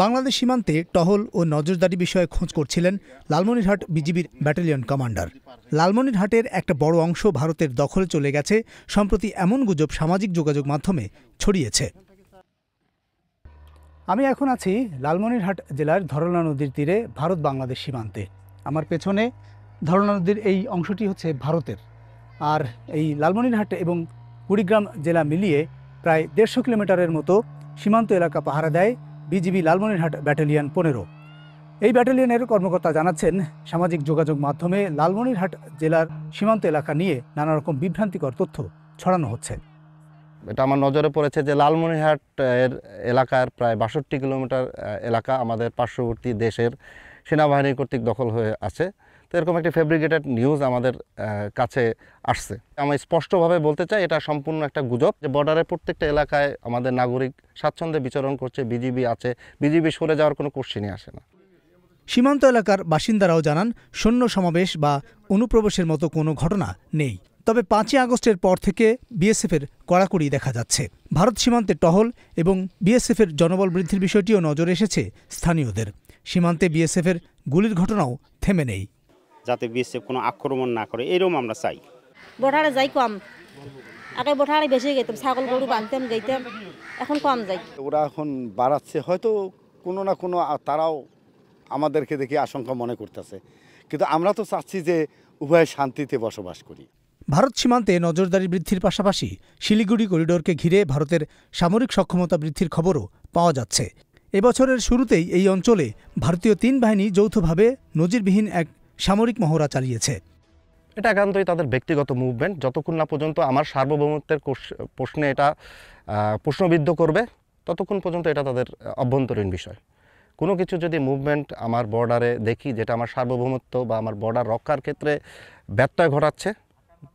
বাংলাদেশ সীমান্তে টহল ও নজরদারি বিষয়ে খোঁজ করছিলেন লালমনিরহাট বিজিবির ব্যাটালিয়ন কমান্ডার। লালমনিরহাটের একটা বড় অংশ ভারতের দখলে চলে গেছে, সম্প্রতি এমন গুজব সামাজিক যোগাযোগ মাধ্যমে ছড়িয়েছে। আমি এখন আছি লালমনিরহাট জেলার ধরলা নদীর তীরে ভারত বাংলাদেশ সীমান্তে। আমার পেছনে ধরলা নদীর এই অংশটি হচ্ছে ভারতের, আর এই লালমনিরহাট এবং কুড়িগ্রাম জেলা মিলিয়ে প্রায় 150 কিলোমিটারের মতো সীমান্ত এলাকা পাহারা দেয় বিজিবি লালমনিরহাট ব্যাটালিয়ন 15। এই ব্যাটালিয়নের কর্মকর্তা জানাচ্ছেন, সামাজিক যোগাযোগ মাধ্যমে লালমনিরহাট জেলার সীমান্ত এলাকা নিয়ে নানা রকম বিভ্রান্তিকর তথ্য ছড়ানো হচ্ছে। এটা আমার নজরে পড়েছে যে লালমনিরহাট এলাকার প্রায় 62 কিলোমিটার এলাকা আমাদের পার্শ্ববর্তী দেশের সেনাবাহিনী কর্তৃক দখল হয়ে আছে। তো এরকম একটি ফেব্রিকেটেড নিউজ আমাদের কাছে আসছে। আমি স্পষ্টভাবে বলতে চাই, এটা সম্পূর্ণ একটা গুজব। যে বর্ডারের প্রত্যেকটা এলাকায় আমাদের নাগরিক স্বাচ্ছন্দ্যে বিচরণ করছে, বিজিবি আছে, বিজিবি সরে যাওয়ার কোনো কোশ্চেনই আসে না। সীমান্ত এলাকার বাসিন্দারাও জানান, সৈন্য সমাবেশ বা অনুপ্রবেশের মতো কোনো ঘটনা নেই। তবে 5ই আগস্টের পর থেকে বিএসএফের কড়াকড়ি দেখা যাচ্ছে। ভারত সীমান্তে টহল এবং বিএসএফের জনবল বৃদ্ধির বিষয়টিও নজরে এসেছে স্থানীয়দের। সীমান্তে বিএসএফের গুলির ঘটনাও থেমে নেই। যাতে বিএসএফ কোনো আক্রমণ না করে, এরকম আমরা চাই। বর্ডারে যাই কম, আগে বর্ডারে বেশি যেতাম, ছাগল গরু বাঁধতাম যাইতাম, এখন কম যাই। ওরা এখন বাড়াচ্ছে, হয়তো কোনো না কোনো তারাও আমাদেরকে দেখে আশঙ্কা মনে করতেছে, কিন্তু আমরা তো চাচ্ছি যে উভয় শান্তিতে বসবাস করি। ভারত সীমান্তে নজরদারি বৃদ্ধির পাশাপাশি শিলিগুড়ি করিডোরকে ঘিরে ভারতের সামরিক সক্ষমতা বৃদ্ধির খবরও পাওয়া যাচ্ছে। এবছরের শুরুতেই এই অঞ্চলে ভারতীয় 3 বাহিনী যৌথভাবে নজিরবিহীন এক সামরিক মহড়া চালিয়েছে। এটা একান্তই তাদের ব্যক্তিগত মুভমেন্ট। যতক্ষণ না পর্যন্ত আমার সার্বভৌমত্বের প্রশ্নে এটা প্রশ্নবিদ্ধ করবে, ততক্ষণ পর্যন্ত এটা তাদের অভ্যন্তরীণ বিষয়। কোনো কিছু যদি মুভমেন্ট আমার বর্ডারে দেখি যেটা আমার সার্বভৌমত্ব বা আমার বর্ডার রক্ষার ক্ষেত্রে ব্যত্যয় ঘটাচ্ছে,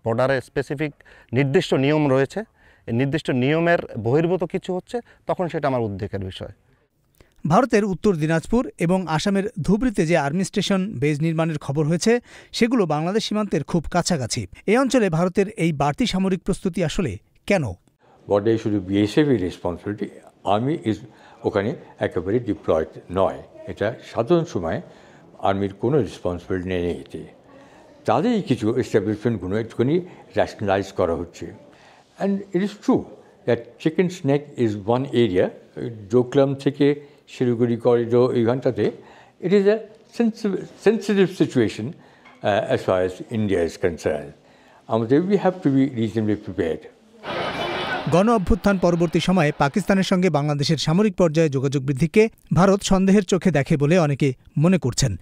বর্ডারে স্পেসিফিক নির্দিষ্ট নিয়ম রয়েছে, এই নির্দিষ্ট নিয়মের বহির্ভূত কিছু হচ্ছে, তখন সেটা আমার উদ্বেগের বিষয়। ভারতের উত্তর দিনাজপুর এবং আসামের ধুবড়ীতে যে আর্মি স্টেশন বেজ নির্মাণের খবর হয়েছে, সেগুলো বাংলাদেশ সীমান্তের খুব কাছাকাছি। এই অঞ্চলে ভারতের এই বাড়তি সামরিক প্রস্তুতি আসলে কেন? বর্ডারে শুধু বিএসএফের রেসপন্সিবিলিটি, আর্মি ওখানে একেবারে ডিপ্লয়েড নয়। এটা সাধারণ সময় আর্মির কোনো রেসপন্সিবিলিটি নেই এতে। তাদের কিছু এস্টাবলিশমেন্টগুলো একটুখানি র্যাশনালাইজ করা হচ্ছে। And it is true that chicken snake is one area, Doklam থেকে শিলিগুড়ি করিডোর এইখানটাতে it is a sensitive situation as far as India is concern. আমাদের we have to be reasonably prepared. গণ অভ্যুত্থান পরবর্তী সময়ে পাকিস্তানের সঙ্গে বাংলাদেশের সামরিক পর্যায়ে যোগাযোগ বৃদ্ধিকে ভারত সন্দেহের চোখে দেখে বলে অনেকে মনে করছেন।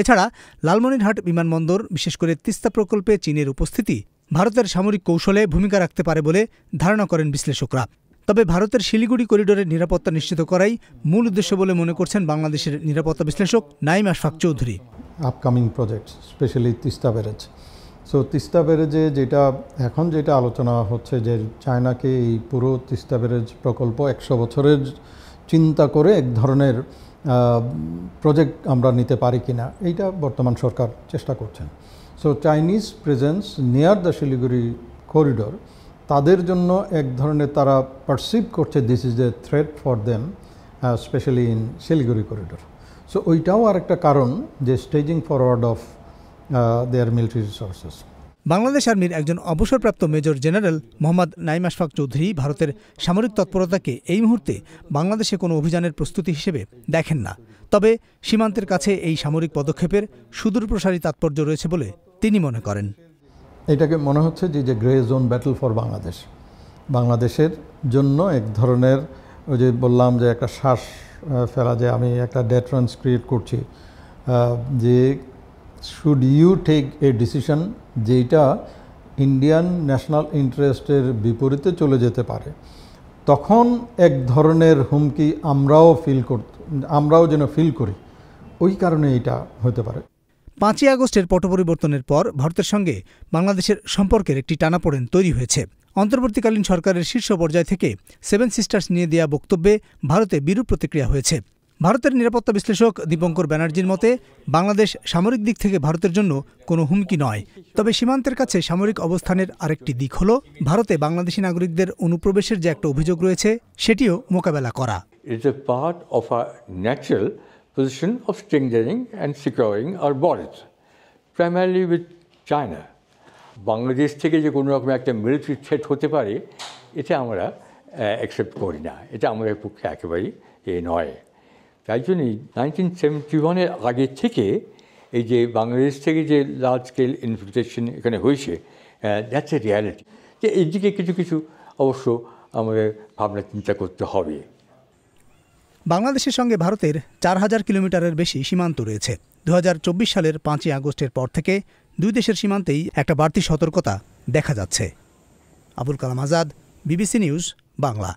এছাড়া লালমনিরহাট বিমানবন্দর, বিশেষ করে তিস্তা প্রকল্পে চীনের উপস্থিতি ভারতের সামরিক কৌশলে ভূমিকা রাখতে পারে বলে ধারণা করেন বিশ্লেষকরা। তবে ভারতের শিলিগুড়ি করিডোরের নিরাপত্তা নিশ্চিত করাই মূল উদ্দেশ্য বলে মনে করছেন বাংলাদেশের নিরাপত্তা বিশ্লেষক Naeem Ashfaq Chowdhury. Upcoming project, specially Teesta barrage. So Teesta ব্যারেজে যেটা আলোচনা হচ্ছে যে চায়নাকে এই পুরো তিস্তা ব্যারেজ প্রকল্প 100 বছরের চিন্তা করে এক ধরনের প্রজেক্ট আমরা নিতে পারি কিনা, এইটা বর্তমান সরকার চেষ্টা করছেন। So Chinese presence near the Siliguri corridor, তাদের জন্য এক ধরনের তারা পারসিভ করছে this is a threat for them, specially in Siliguri corridor. So ওইটাও আরেকটা কারণ যে staging forward of their military resources. Bangladesh আর্মির একজন অবসরপ্রাপ্ত মেজর জেনারেল মোহাম্মদ নাঈম আশফাক চৌধুরী ভারতের সামরিক তৎপরতাকে এই মুহূর্তে বাংলাদেশে কোনো অভিযানের প্রস্তুতি হিসেবে দেখেন না। তবে সীমান্তের কাছে এই সামরিক পদক্ষেপের সুদূরপ্রসারী তাৎপর্য রয়েছে বলে তিনি মনে করেন। এটাকে মনে হচ্ছে যে গ্রে জোন ব্যাটল ফর বাংলাদেশের জন্য এক ধরনের, ওই যে বললাম যে একটা শ্বাস ফেলা, যে আমি একটা ডেটারেন্স ক্রিয়েট করছি, যে should you take a decision যেটা ইন্ডিয়ান ন্যাশনাল ইন্টারেস্টের বিপরীতে চলে যেতে পারে, তখন এক ধরনের হুমকি আমরাও যেন ফিল করি, ওই কারণে এটা হতে পারে। 5ই আগস্টের পট পরিবর্তনের পর ভারতের সঙ্গে বাংলাদেশের সম্পর্কের একটি টানাপোড়েন তৈরি হয়েছে। অন্তর্বর্তীকালীন সরকারের শীর্ষ পর্যায় থেকে 7 সিস্টার্স নিয়ে দেয়া বক্তব্যে ভারতে বিরূপ প্রতিক্রিয়া হয়েছে। ভারতের নিরাপত্তা বিশ্লেষক দীপঙ্কর ব্যানার্জির মতে, বাংলাদেশ সামরিক দিক থেকে ভারতের জন্য কোনো হুমকি নয়। তবে সীমান্তের কাছে সামরিক অবস্থানের আরেকটি দিক হল ভারতে বাংলাদেশি নাগরিকদের অনুপ্রবেশের যে একটা অভিযোগ রয়েছে, সেটিও মোকাবেলা করা। is a part of our natural position of strengthening and securing our borders, primarily with China. Bangladesh থেকে যে কোনো রকম একটা মিলিটারি থ্রেট হতে পারে এটা আমরা অ্যাকসেপ্ট করি না, এটা আমাদের পক্ষে একেবারেই নয়। তাই জন্যই 1971-এর আগে থেকে এই যে বাংলাদেশ থেকে যে লার্জ স্কেল ইনফিল্ট্রেশন এখানে হয়েছে, দ্যাটস এ রিয়ালিটি। যে এই দিকে কিছু কিছু অবশ্য আমাদের ভাবনা চিন্তা করতে হবে। বাংলাদেশের সঙ্গে ভারতের 4000 কিলোমিটারের বেশি সীমান্ত রয়েছে। 2024 সালের 5ই আগস্টের পর থেকে দুই দেশের সীমান্তেই একটা বাড়তি সতর্কতা দেখা যাচ্ছে। Abul Kalam Azad, BBC news, Bangla.